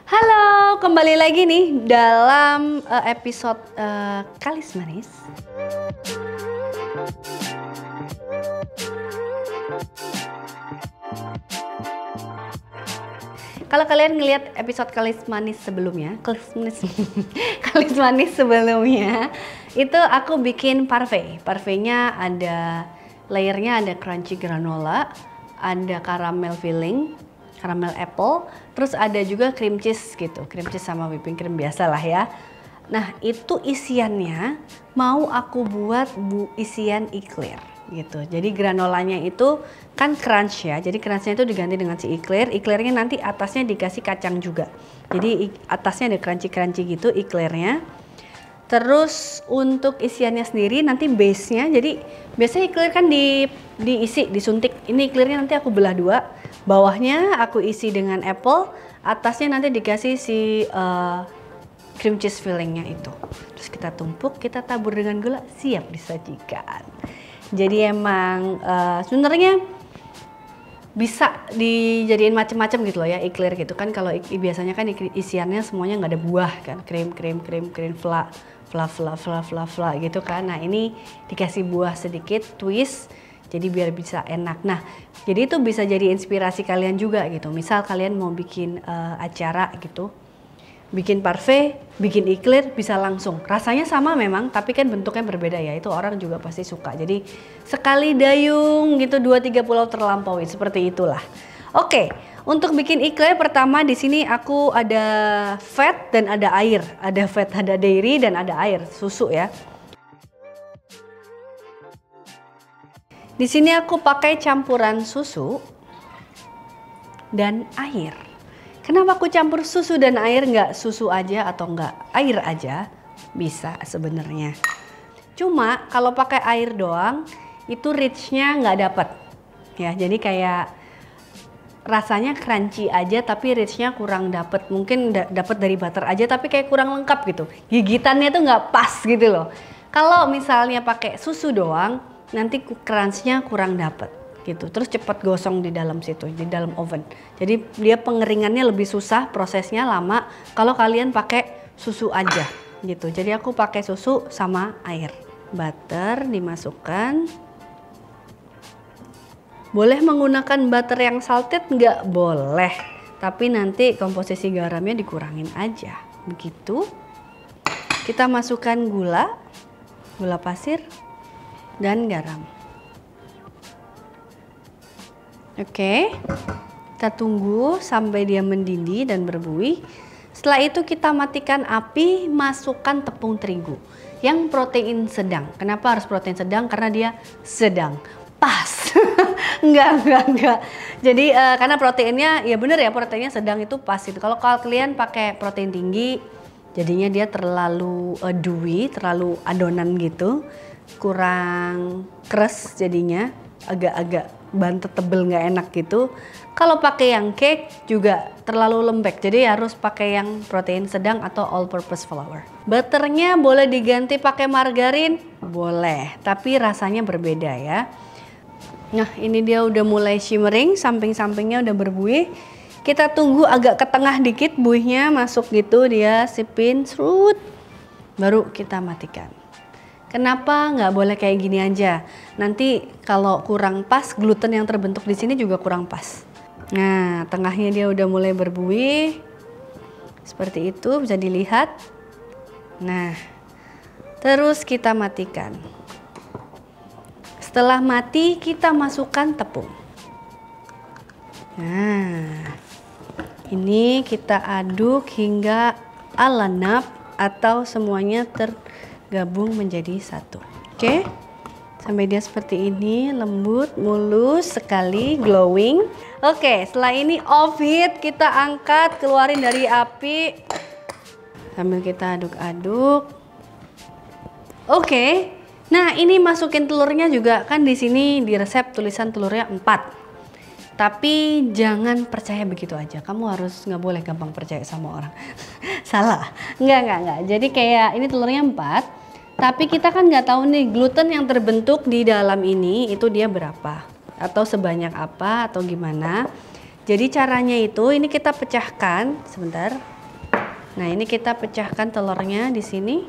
Halo, kembali lagi nih dalam episode Kalis Manis. Kalau kalian ngelihat episode Kalis Manis sebelumnya, Kalis Manis sebelumnya, itu aku bikin parfait. Parfaitnya ada layernya, ada crunchy granola, ada caramel filling, caramel apple, terus ada juga cream cheese gitu, cream cheese sama whipping cream biasa lah ya. Nah itu isiannya mau aku buat isian eclair gitu. Jadi granolanya itu kan crunch ya, jadi crunchnya itu diganti dengan si eclair. Eclairnya nanti atasnya dikasih kacang juga, jadi atasnya ada crunchy gitu eclairnya. Terus untuk isiannya sendiri nanti base-nya, jadi biasanya eclair kan diisi, disuntik. Ini eclairnya nanti aku belah dua, bawahnya aku isi dengan apple, atasnya nanti dikasih si cream cheese fillingnya itu. Terus kita tumpuk, kita tabur dengan gula, siap disajikan. Jadi emang sebenarnya bisa dijadiin macam-macam gitu loh ya, eclair gitu kan. Kalau biasanya kan isiannya semuanya nggak ada buah kan, krim, fla gitu kan. Nah ini dikasih buah sedikit, twist, jadi biar bisa enak. Nah jadi itu bisa jadi inspirasi kalian juga gitu. Misal kalian mau bikin acara gitu, bikin parfait, bikin eclair, bisa langsung. Rasanya sama memang, tapi kan bentuknya berbeda ya. Itu orang juga pasti suka. Jadi sekali dayung gitu 2-3 pulau terlampaui, seperti itulah. Oke, untuk bikin eclair pertama di sini aku ada fat dan ada air. Ada fat, ada dairy dan ada air, susu ya. Di sini aku pakai campuran susu dan air. Kenapa aku campur susu dan air, nggak susu aja atau nggak air aja? Bisa sebenarnya. Cuma kalau pakai air doang itu rich-nya nggak dapet. Ya, jadi kayak rasanya crunchy aja tapi rich-nya kurang dapet. Mungkin dapet dari butter aja tapi kayak kurang lengkap gitu. Gigitannya tuh nggak pas gitu loh. Kalau misalnya pakai susu doang, nanti crunch-nya kurang dapet gitu. Terus cepat gosong di dalam situ, di dalam oven. Jadi dia pengeringannya lebih susah, prosesnya lama kalau kalian pakai susu aja gitu. Jadi aku pakai susu sama air. Butter dimasukkan. Boleh menggunakan butter yang salted? Nggak boleh. Tapi nanti komposisi garamnya dikurangin aja. Begitu. Kita masukkan gula pasir dan garam. Oke, kita tunggu sampai dia mendidih dan berbuih. Setelah itu kita matikan api, masukkan tepung terigu yang protein sedang. Kenapa harus protein sedang? Karena dia sedang, pas. Enggak. Jadi karena proteinnya, ya bener ya, proteinnya sedang itu pas itu. Kalau kalian pakai protein tinggi, jadinya dia terlalu dewy, terlalu adonan gitu, kurang keras jadinya, agak-agak bantet tebel nggak enak gitu. Kalau pakai yang cake juga terlalu lembek, jadi harus pakai yang protein sedang atau all purpose flour. Butternya boleh diganti pakai margarin, boleh, tapi rasanya berbeda ya. Nah ini dia udah mulai shimmering, samping-sampingnya udah berbuih. Kita tunggu agak ke tengah dikit buihnya masuk gitu, dia sipin serut, baru kita matikan. Kenapa nggak boleh kayak gini aja? Nanti kalau kurang pas, gluten yang terbentuk di sini juga kurang pas. Nah, tengahnya dia udah mulai berbuih. Seperti itu bisa dilihat. Nah, terus kita matikan. Setelah mati, kita masukkan tepung. Nah, ini kita aduk hingga alanap atau semuanya tergabung menjadi satu. Oke, sampai dia seperti ini, lembut, mulus sekali, glowing. Oke, setelah ini off heat, kita angkat, keluarin dari api sambil kita aduk-aduk. Oke, nah ini masukin telurnya juga, kan di sini di resep tulisan telurnya 4. Tapi jangan percaya begitu aja. Kamu harus nggak boleh gampang percaya sama orang. Salah. Nggak. Jadi kayak ini telurnya 4. Tapi kita kan nggak tahu nih gluten yang terbentuk di dalam ini itu dia berapa. Atau sebanyak apa atau gimana. Jadi caranya itu ini kita pecahkan. Sebentar. Nah, ini kita pecahkan telurnya di sini.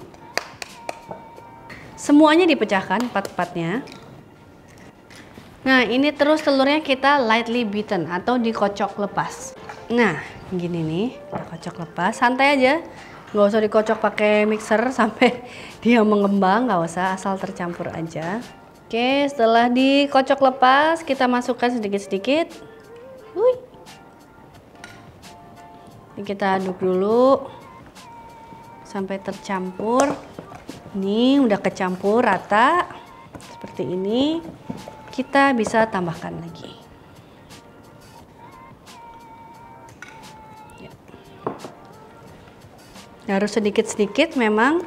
Semuanya dipecahkan, 4-4-nya. Nah, ini terus telurnya kita lightly beaten atau dikocok lepas. Nah, gini nih, kita kocok lepas, santai aja. Nggak usah dikocok pakai mixer sampai dia mengembang, nggak usah, asal tercampur aja. Oke, setelah dikocok lepas, kita masukkan sedikit-sedikit. Ini kita aduk dulu sampai tercampur. Ini udah kecampur rata seperti ini. Kita bisa tambahkan lagi. Harus sedikit-sedikit memang.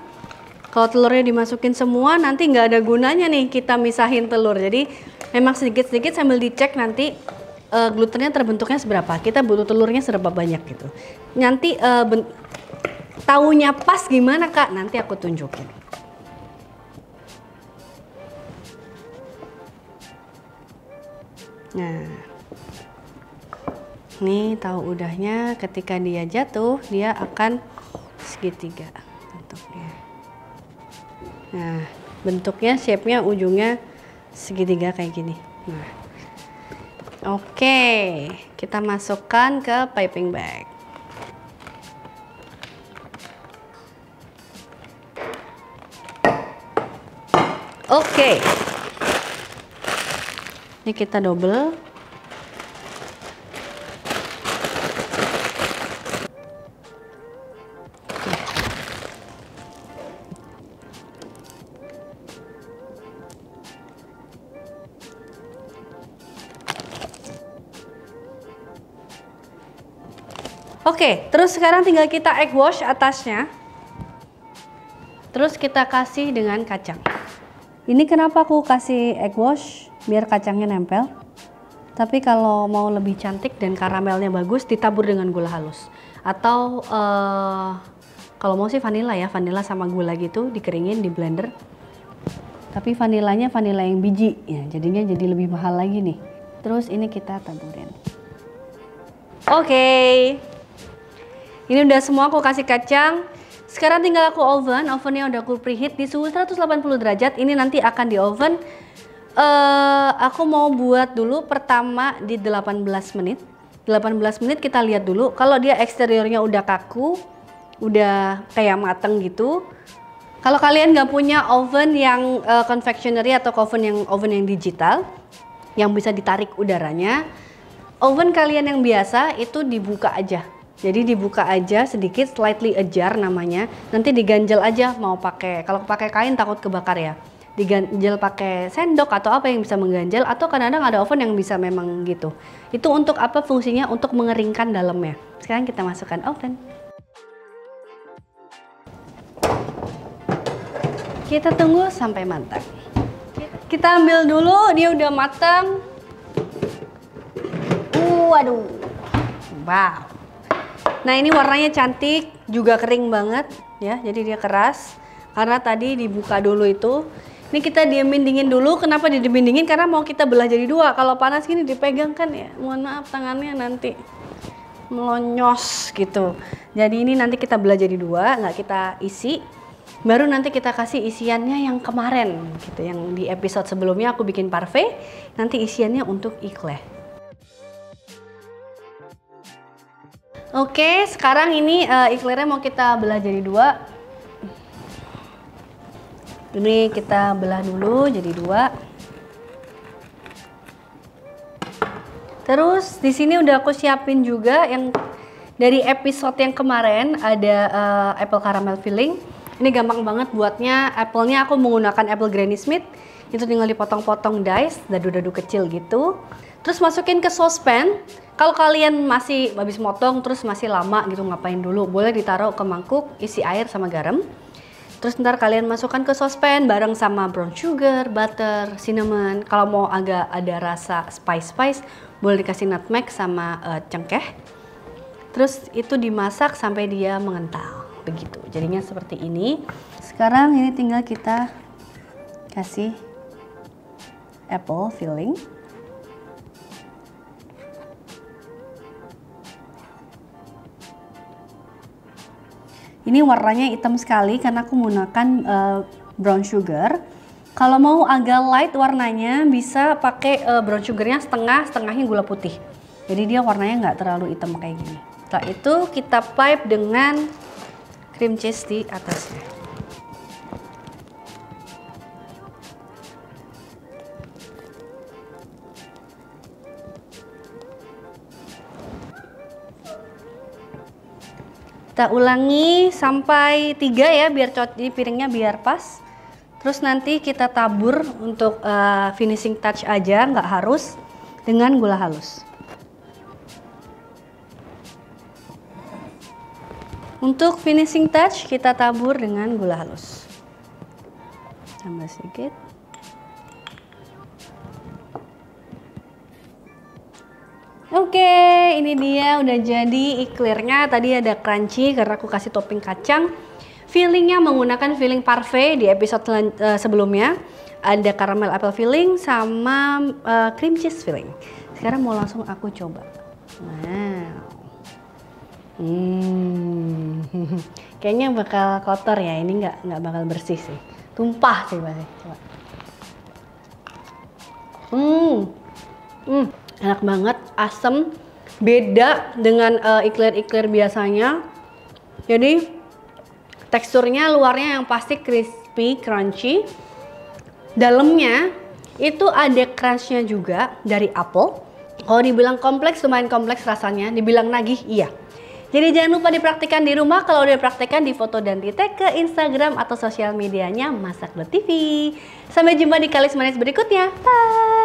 Kalau telurnya dimasukin semua nanti nggak ada gunanya nih kita misahin telur. Jadi memang sedikit-sedikit sambil dicek nanti glutennya terbentuknya seberapa. Kita butuh telurnya seberapa banyak gitu. Nanti taunya pas gimana Kak? Nanti aku tunjukin. Nah, nih tahu udahnya ketika dia jatuh dia akan segitiga bentuknya. Nah, bentuknya, shape-nya, ujungnya segitiga kayak gini. Nah, oke, kita masukkan ke piping bag. Oke, ini kita double. Oke, terus sekarang tinggal kita egg wash atasnya. Terus kita kasih dengan kacang. Ini kenapa aku kasih egg wash? Biar kacangnya nempel. Tapi kalau mau lebih cantik dan karamelnya bagus, ditabur dengan gula halus. Atau kalau mau sih vanila ya, vanila sama gula gitu, dikeringin di blender. Tapi vanilanya vanila yang biji, ya jadinya jadi lebih mahal lagi nih. Terus ini kita taburin. Oke. Ini udah semua aku kasih kacang. Sekarang tinggal aku ovennya udah aku preheat di suhu 180 derajat. Ini nanti akan di oven. Aku mau buat dulu pertama di 18 menit. 18 menit kita lihat dulu. Kalau dia eksteriornya udah kaku, udah kayak mateng gitu. Kalau kalian nggak punya oven yang confectionery atau oven yang digital, yang bisa ditarik udaranya, oven kalian yang biasa itu dibuka aja. Jadi dibuka aja sedikit, slightly ajar namanya. Nanti diganjel aja mau pakai. Kalau pakai kain takut kebakar ya. Diganjel pakai sendok atau apa yang bisa mengganjel, atau kadang-kadang ada oven yang bisa memang gitu. Itu untuk apa fungsinya? Untuk mengeringkan dalamnya. Sekarang kita masukkan oven. Kita tunggu sampai matang. Kita ambil dulu, dia udah matang. Waduh. Wow. Nah, ini warnanya cantik, juga kering banget ya. Jadi dia keras karena tadi dibuka dulu itu. Ini kita diemin dingin dulu. Kenapa didiemin dingin? Karena mau kita belah jadi dua. Kalau panas gini dipegang kan ya, mohon maaf tangannya nanti melonyos gitu. Jadi ini nanti kita belah jadi dua, nggak kita isi. Baru nanti kita kasih isiannya yang kemarin gitu, yang di episode sebelumnya aku bikin parfait. Nanti isiannya untuk eclair. Oke, sekarang ini eclairnya mau kita belah jadi dua. Ini kita belah dulu jadi dua. Terus di sini udah aku siapin juga yang dari episode yang kemarin, ada apple caramel filling. Ini gampang banget buatnya. Apple-nya aku menggunakan apple Granny Smith. Itu tinggal dipotong-potong dice, dadu-dadu kecil gitu. Terus masukin ke saucepan. Kalau kalian masih habis motong terus masih lama gitu ngapain dulu, boleh ditaruh ke mangkuk, isi air sama garam. Terus ntar kalian masukkan ke saucepan bareng sama brown sugar, butter, cinnamon. Kalau mau agak ada rasa spice, boleh dikasih nutmeg sama cengkeh. Terus itu dimasak sampai dia mengental, begitu. Jadinya seperti ini. Sekarang ini tinggal kita kasih apple filling. Ini warnanya hitam sekali karena aku menggunakan brown sugar. Kalau mau agak light warnanya bisa pakai brown sugarnya setengah, setengahnya gula putih. Jadi dia warnanya nggak terlalu hitam kayak gini. Setelah itu kita pipe dengan cream cheese di atasnya. Kita ulangi sampai 3 ya, biar di piringnya biar pas. Terus nanti kita tabur untuk finishing touch aja, nggak harus, dengan gula halus. Untuk finishing touch kita tabur dengan gula halus. Tambah sedikit. Oke, ini dia udah jadi eclairnya. Tadi ada crunchy karena aku kasih topping kacang. Fillingnya menggunakan filling parfait di episode sebelumnya. Ada caramel apple filling sama cream cheese filling. Sekarang mau langsung aku coba. Wow. Kayaknya bakal kotor ya. Ini nggak bakal bersih sih. Tumpah sih pasti. Coba. Enak banget, asem, beda dengan eclair-eclair biasanya. Jadi teksturnya luarnya yang pasti crispy, crunchy. Dalamnya itu ada crunchnya juga dari apel. Kalau dibilang kompleks, lumayan kompleks rasanya. Dibilang nagih, iya. Jadi jangan lupa dipraktikkan di rumah. Kalau udah dipraktikkan, di foto dan di tag ke Instagram atau sosial medianya Masak.tv. Sampai jumpa di Kalis Manis berikutnya. Bye!